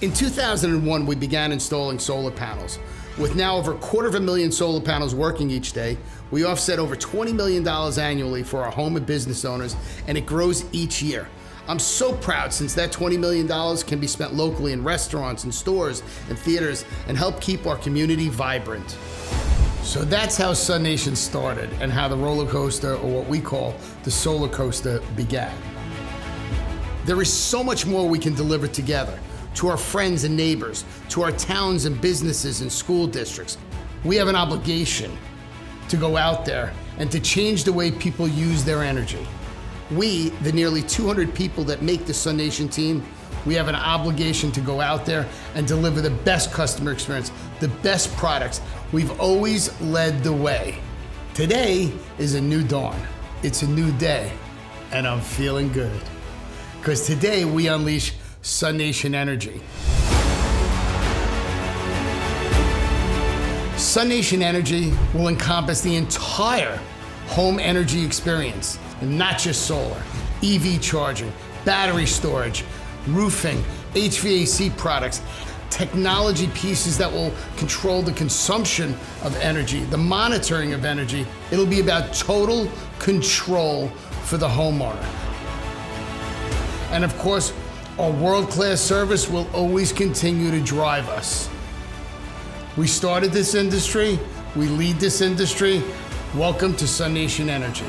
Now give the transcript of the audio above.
In 2001, we began installing solar panels. With now over 250,000 solar panels working each day, we offset over $20 million annually for our home and business owners, and it grows each year. I'm so proud since that $20 million can be spent locally in restaurants and stores and theaters and help keep our community vibrant. So that's how SUNation started and how the roller coaster, or what we call the solar coaster, began. There is so much more we can deliver together to our friends and neighbors, to our towns and businesses and school districts. We have an obligation to go out there and to change the way people use their energy. We, the nearly 200 people that make the SUNation team, we have an obligation to go out there and deliver the best customer experience, the best products. We've always led the way. Today is a new dawn. It's a new day, and I'm feeling good. Because today we unleash SUNation Energy. SUNation Energy will encompass the entire home energy experience, and not just solar, EV charging, battery storage, roofing, HVAC products, technology pieces that will control the consumption of energy, the monitoring of energy. It'll be about total control for the homeowner. And of course, our world-class service will always continue to drive us. We started this industry, we lead this industry. Welcome to SUNation Energy.